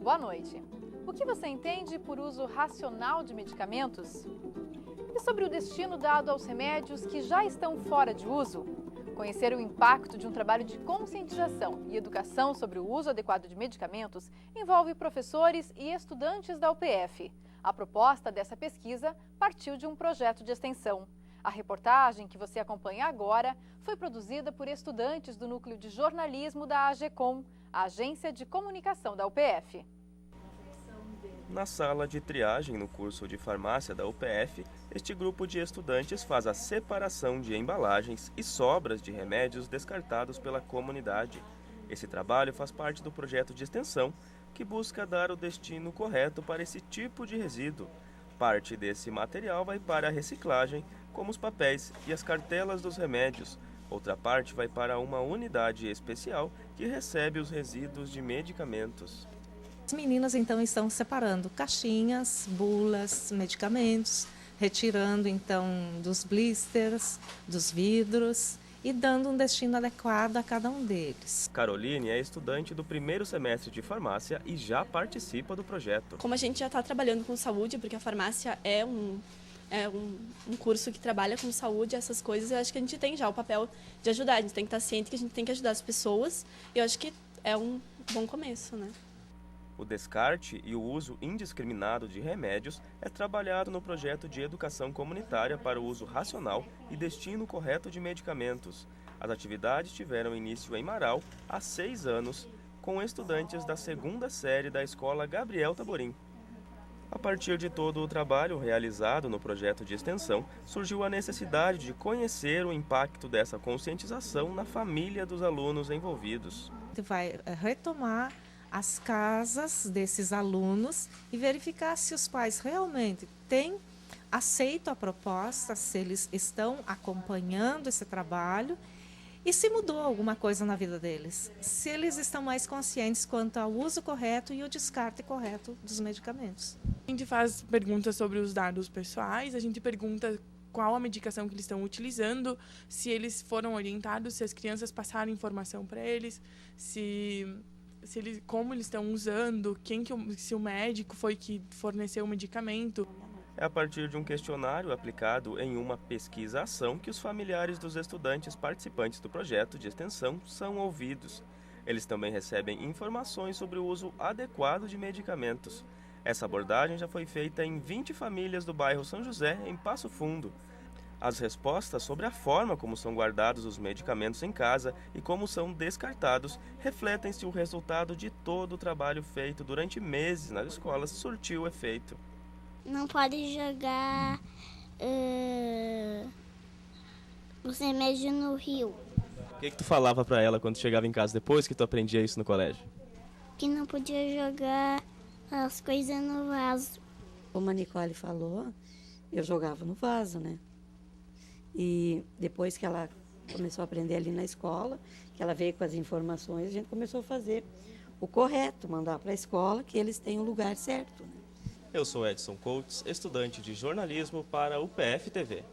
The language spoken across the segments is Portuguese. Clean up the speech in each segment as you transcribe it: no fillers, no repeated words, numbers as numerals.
Boa noite. O que você entende por uso racional de medicamentos? E sobre o destino dado aos remédios que já estão fora de uso? Conhecer o impacto de um trabalho de conscientização e educação sobre o uso adequado de medicamentos envolve professores e estudantes da UPF. A proposta dessa pesquisa partiu de um projeto de extensão. A reportagem que você acompanha agora foi produzida por estudantes do Núcleo de Jornalismo da AGCOM, a Agência de Comunicação da UPF. Na sala de triagem no curso de farmácia da UPF, este grupo de estudantes faz a separação de embalagens e sobras de remédios descartados pela comunidade. Esse trabalho faz parte do projeto de extensão, que busca dar o destino correto para esse tipo de resíduo. Parte desse material vai para a reciclagem, como os papéis e as cartelas dos remédios. Outra parte vai para uma unidade especial que recebe os resíduos de medicamentos. As meninas então estão separando caixinhas, bulas, medicamentos, retirando então dos blisters, dos vidros e dando um destino adequado a cada um deles. Caroline é estudante do primeiro semestre de farmácia e já participa do projeto. Como a gente já está trabalhando com saúde, porque a farmácia é um curso que trabalha com saúde, essas coisas, eu acho que a gente tem já o papel de ajudar, a gente tem que estar ciente que a gente tem que ajudar as pessoas e eu acho que é um bom começo, né? O descarte e o uso indiscriminado de remédios é trabalhado no projeto de educação comunitária para o uso racional e destino correto de medicamentos. As atividades tiveram início em Marau há 6 anos, com estudantes da segunda série da Escola Gabriel Taborim. A partir de todo o trabalho realizado no projeto de extensão, surgiu a necessidade de conhecer o impacto dessa conscientização na família dos alunos envolvidos. A gente vai retomar as casas desses alunos e verificar se os pais realmente têm aceito a proposta, se eles estão acompanhando esse trabalho e se mudou alguma coisa na vida deles, se eles estão mais conscientes quanto ao uso correto e o descarte correto dos medicamentos. A gente faz perguntas sobre os dados pessoais, a gente pergunta qual a medicação que eles estão utilizando, se eles foram orientados, se as crianças passaram informação para eles, como eles estão usando, se o médico foi que forneceu o medicamento. É a partir de um questionário aplicado em uma pesquisa-ação que os familiares dos estudantes participantes do projeto de extensão são ouvidos. Eles também recebem informações sobre o uso adequado de medicamentos. Essa abordagem já foi feita em 20 famílias do bairro São José, em Passo Fundo. As respostas sobre a forma como são guardados os medicamentos em casa e como são descartados refletem se o resultado de todo o trabalho feito durante meses nas escolas surtiu efeito. Não pode jogar os remédios no rio. O que tu falava para ela quando chegava em casa depois que tu aprendia isso no colégio? Que não podia jogar as coisas no vaso. Como a Nicole falou, eu jogava no vaso, né? E depois que ela começou a aprender ali na escola, que ela veio com as informações, a gente começou a fazer o correto, mandar para a escola que eles têm o lugar certo, né? Eu sou Edson Coates, estudante de jornalismo para o UPF TV.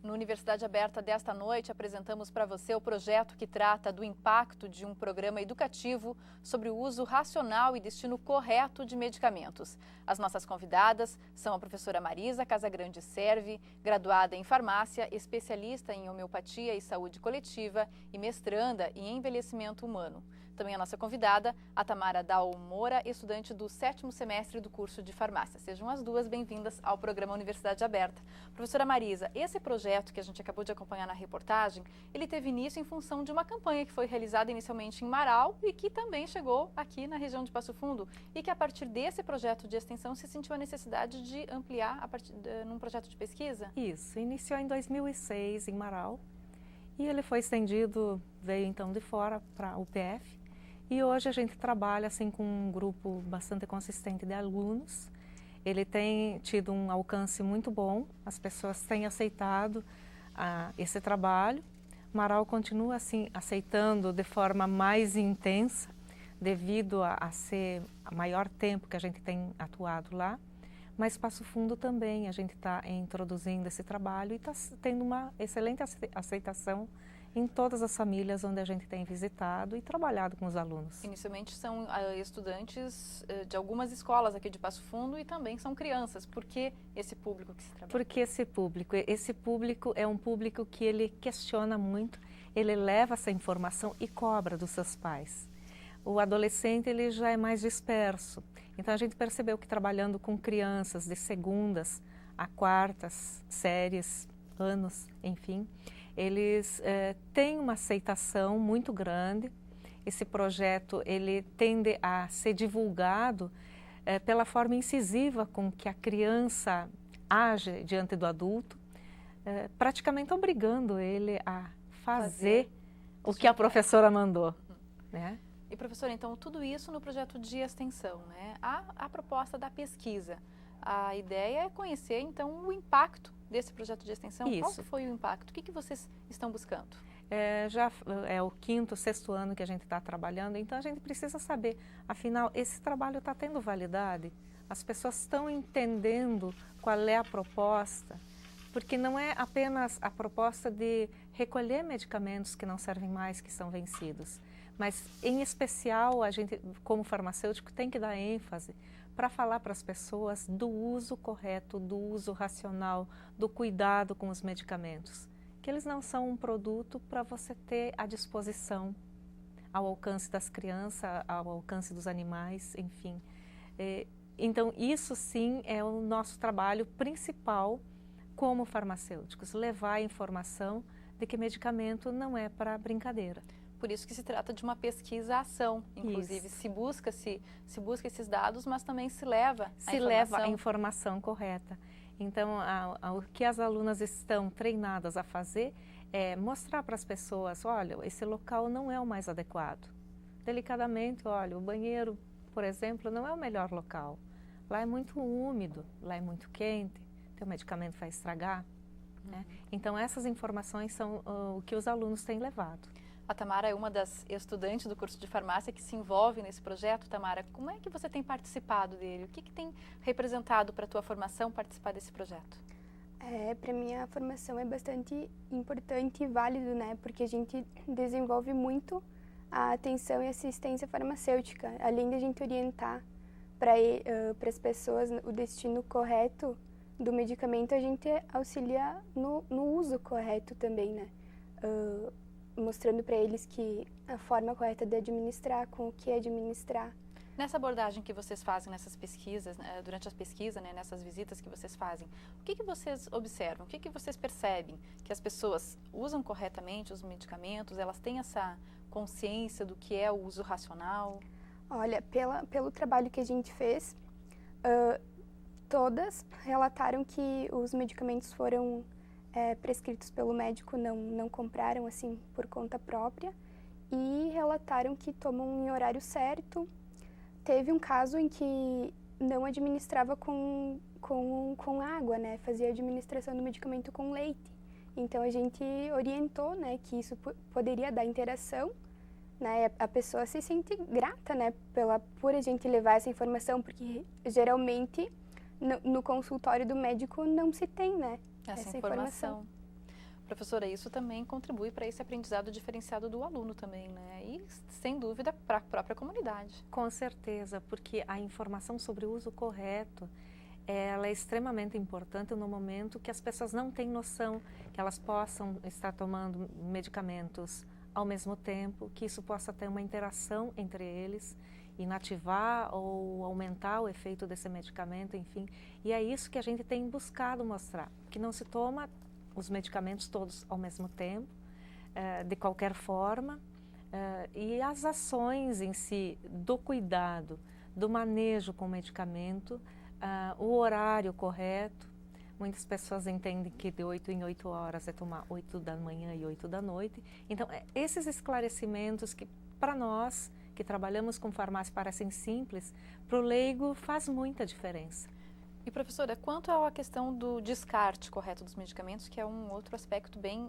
No Universidade Aberta desta noite, apresentamos para você o projeto que trata do impacto de um programa educativo sobre o uso racional e destino correto de medicamentos. As nossas convidadas são a professora Marisa Casagrande Serve, graduada em farmácia, especialista em homeopatia e saúde coletiva e mestranda em envelhecimento humano. Também a nossa convidada, a Tamara Dal Moura, estudante do 7º semestre do curso de farmácia. Sejam as duas bem-vindas ao programa Universidade Aberta. Professora Marisa, esse projeto que a gente acabou de acompanhar na reportagem, ele teve início em função de uma campanha que foi realizada inicialmente em Marau e que também chegou aqui na região de Passo Fundo e que a partir desse projeto de extensão se sentiu a necessidade de ampliar num projeto de pesquisa? Isso, iniciou em 2006 em Marau e ele foi estendido, veio então de fora para a UPF. E hoje a gente trabalha assim com um grupo bastante consistente de alunos. Ele tem tido um alcance muito bom, as pessoas têm aceitado esse trabalho. Marau continua assim aceitando de forma mais intensa, devido a ser o maior tempo que a gente tem atuado lá. Mas Passo Fundo também, a gente está introduzindo esse trabalho e está tendo uma excelente aceitação em todas as famílias onde a gente tem visitado e trabalhado com os alunos. Inicialmente são estudantes de algumas escolas aqui de Passo Fundo e também são crianças. Por que esse público que se trabalha? Porque esse público é um público que ele questiona muito, ele leva essa informação e cobra dos seus pais. O adolescente ele já é mais disperso, então a gente percebeu que trabalhando com crianças de segundas a quartas séries, anos, enfim, eles têm uma aceitação muito grande. Esse projeto ele tende a ser divulgado pela forma incisiva com que a criança age diante do adulto, praticamente obrigando ele a fazer o que a professora mandou, né? E professora, então tudo isso no projeto de extensão, né? A proposta da pesquisa, a ideia é conhecer então o impacto desse projeto de extensão. Isso. Qual foi o impacto? O que vocês estão buscando? Já é o 5º, 6º ano que a gente está trabalhando, então a gente precisa saber, afinal, esse trabalho está tendo validade? As pessoas estão entendendo qual é a proposta? Porque não é apenas a proposta de recolher medicamentos que não servem mais, que são vencidos, mas em especial a gente, como farmacêutico, tem que dar ênfase para falar para as pessoas do uso correto, do uso racional, do cuidado com os medicamentos. Que eles não são um produto para você ter à disposição, ao alcance das crianças, ao alcance dos animais, enfim. Então, isso sim é o nosso trabalho principal como farmacêuticos, levar a informação de que medicamento não é para brincadeira. Por isso que se trata de uma pesquisa-ação, inclusive. Se busca esses dados, mas também se leva a informação correta. Então, o que as alunas estão treinadas a fazer é mostrar para as pessoas, olha, esse local não é o mais adequado. Delicadamente, olha, o banheiro, por exemplo, não é o melhor local. Lá é muito úmido, lá é muito quente, teu medicamento vai estragar. Né? Então, essas informações são o que os alunos têm levado. A Tamara é uma das estudantes do curso de farmácia que se envolve nesse projeto. Tamara, como é que você tem participado dele? O que tem representado para a tua formação participar desse projeto? Para mim a formação é bastante importante e válido, né? Porque a gente desenvolve muito a atenção e assistência farmacêutica. Além de a gente orientar para as pessoas o destino correto do medicamento, a gente auxilia no uso correto também, né? Mostrando para eles que a forma correta de administrar, com o que administrar. Nessa abordagem que vocês fazem nessas pesquisas, durante as pesquisas, né, nessas visitas que vocês fazem, o que vocês observam? O que vocês percebem? Que as pessoas usam corretamente os medicamentos? Elas têm essa consciência do que é o uso racional? Olha, pelo trabalho que a gente fez, todas relataram que os medicamentos foram prescritos pelo médico, não compraram assim por conta própria, e relataram que tomam em horário certo. Teve um caso em que não administrava com água, né? Fazia a administração do medicamento com leite. Então a gente orientou, né, que isso poderia dar interação, né? A pessoa se sente grata, né, por a gente levar essa informação, porque geralmente no consultório do médico não se tem, né? Essa informação. Professora, isso também contribui para esse aprendizado diferenciado do aluno também, né? E, sem dúvida, para a própria comunidade. Com certeza, porque a informação sobre o uso correto, ela é extremamente importante no momento que as pessoas não têm noção que elas possam estar tomando medicamentos ao mesmo tempo, que isso possa ter uma interação entre eles, inativar ou aumentar o efeito desse medicamento, enfim. E é isso que a gente tem buscado mostrar, que não se toma os medicamentos todos ao mesmo tempo, de qualquer forma, e as ações em si, do cuidado, do manejo com o medicamento, o horário correto. Muitas pessoas entendem que de 8 em 8 horas é tomar 8 da manhã e 8 da noite. Então, esses esclarecimentos que, para nós, que trabalhamos com farmácia, parecem simples, para o leigo faz muita diferença. E professora, quanto à questão do descarte correto dos medicamentos, que é um outro aspecto bem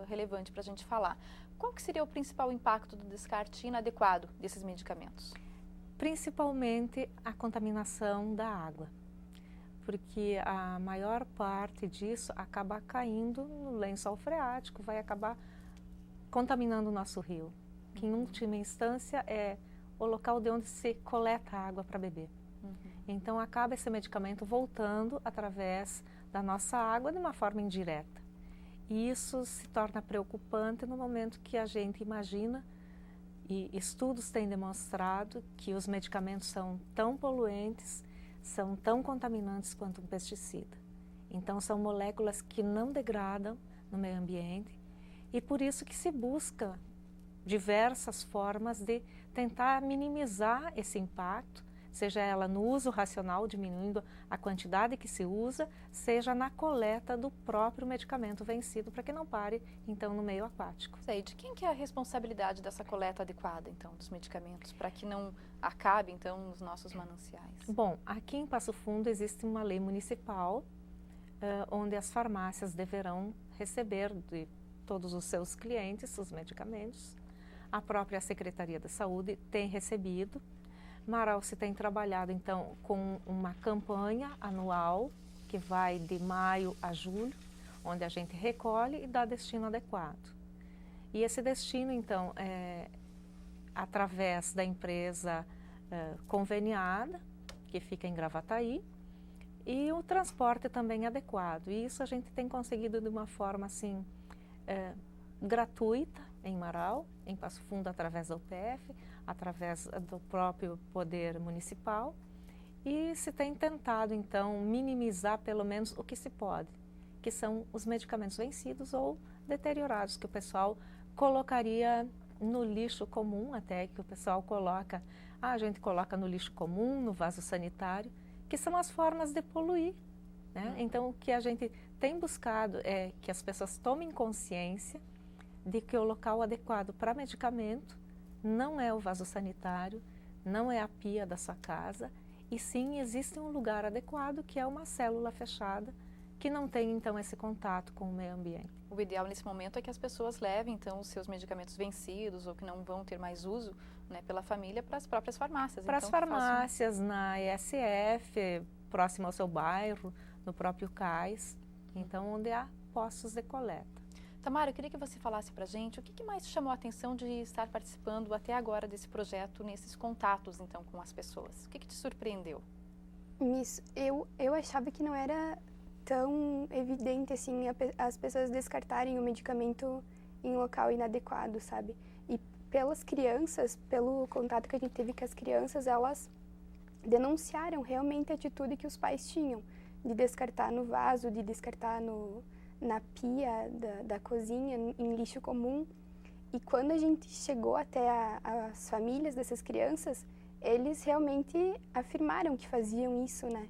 relevante para a gente falar, qual que seria o principal impacto do descarte inadequado desses medicamentos? Principalmente a contaminação da água, porque a maior parte disso acaba caindo no lençol freático, vai acabar contaminando o nosso rio, que em última instância é o local de onde se coleta água para beber. Então acaba esse medicamento voltando através da nossa água de uma forma indireta. E isso se torna preocupante no momento que a gente imagina, e estudos têm demonstrado que os medicamentos são tão poluentes, são tão contaminantes quanto um pesticida. Então são moléculas que não degradam no meio ambiente e por isso que se busca diversas formas de tentar minimizar esse impacto, seja ela no uso racional, diminuindo a quantidade que se usa, seja na coleta do próprio medicamento vencido, para que não pare, então, no meio aquático. E de quem que é a responsabilidade dessa coleta adequada, então, dos medicamentos, para que não acabe, então, nos nossos mananciais? Bom, aqui em Passo Fundo existe uma lei municipal, onde as farmácias deverão receber de todos os seus clientes os medicamentos. A própria Secretaria da Saúde tem recebido. Marau se tem trabalhado, então, com uma campanha anual que vai de maio a julho, onde a gente recolhe e dá destino adequado. E esse destino, então, é através da empresa conveniada, que fica em Gravataí, e o transporte também adequado. E isso a gente tem conseguido de uma forma, assim, gratuita em Marau, em Passo Fundo, através da UPF, através do próprio poder municipal, e se tem tentado, então, minimizar pelo menos o que se pode, que são os medicamentos vencidos ou deteriorados, que o pessoal colocaria no lixo comum, até que o pessoal coloca, a gente coloca no lixo comum, no vaso sanitário, que são as formas de poluir, né? Então, o que a gente tem buscado é que as pessoas tomem consciência de que o local adequado para medicamento não é o vaso sanitário, não é a pia da sua casa, e sim existe um lugar adequado que é uma célula fechada que não tem então esse contato com o meio ambiente. O ideal nesse momento é que as pessoas levem então os seus medicamentos vencidos ou que não vão ter mais uso, né, pela família para as próprias farmácias. Para as farmácias, na ESF, próximo ao seu bairro, no próprio CAIS, então onde há postos de coleta. Tamara, eu queria que você falasse para a gente o que mais chamou a atenção de estar participando até agora desse projeto, nesses contatos, então, com as pessoas. O que te surpreendeu? Eu achava que não era tão evidente, assim, as pessoas descartarem o medicamento em local inadequado, sabe? E pelas crianças, pelo contato que a gente teve com as crianças, elas denunciaram realmente a atitude que os pais tinham, de descartar no vaso, de descartar na pia da cozinha, em lixo comum. E quando a gente chegou até as famílias dessas crianças, eles realmente afirmaram que faziam isso, né?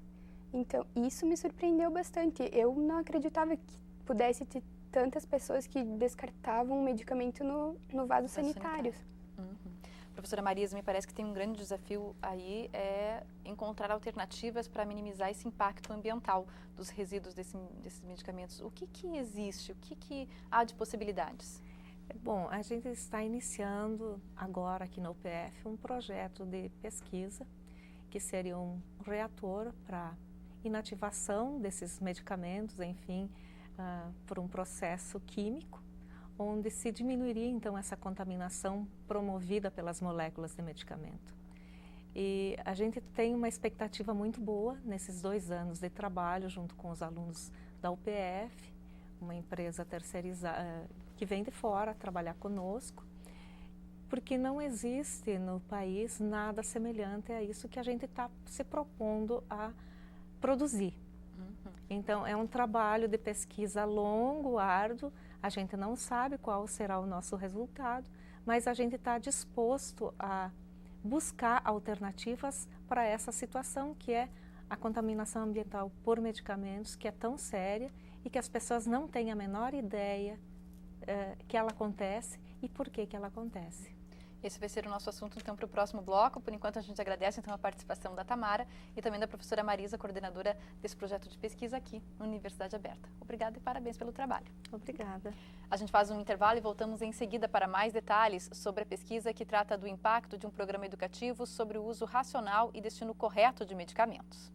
Então, isso me surpreendeu bastante. Eu não acreditava que pudesse ter tantas pessoas que descartavam o medicamento no vaso sanitário. Professora Marisa, me parece que tem um grande desafio aí, é encontrar alternativas para minimizar esse impacto ambiental dos resíduos desses medicamentos. O que existe? O que há de possibilidades? Bom, a gente está iniciando agora aqui na UPF um projeto de pesquisa que seria um reator para inativação desses medicamentos, enfim, por um processo químico, onde se diminuiria então essa contaminação promovida pelas moléculas de medicamento. E a gente tem uma expectativa muito boa nesses 2 anos de trabalho junto com os alunos da UPF, uma empresa terceirizada que vem de fora trabalhar conosco, porque não existe no país nada semelhante a isso que a gente está se propondo a produzir. Então, é um trabalho de pesquisa longo, árduo, a gente não sabe qual será o nosso resultado, mas a gente está disposto a buscar alternativas para essa situação que é a contaminação ambiental por medicamentos, que é tão séria e que as pessoas não têm a menor ideia que ela acontece e por que ela acontece. Esse vai ser o nosso assunto, então, para o próximo bloco. Por enquanto, a gente agradece, então, a participação da Tamara e também da professora Marisa, coordenadora desse projeto de pesquisa aqui na Universidade Aberta. Obrigada e parabéns pelo trabalho. Obrigada. A gente faz um intervalo e voltamos em seguida para mais detalhes sobre a pesquisa que trata do impacto de um programa educativo sobre o uso racional e destino correto de medicamentos.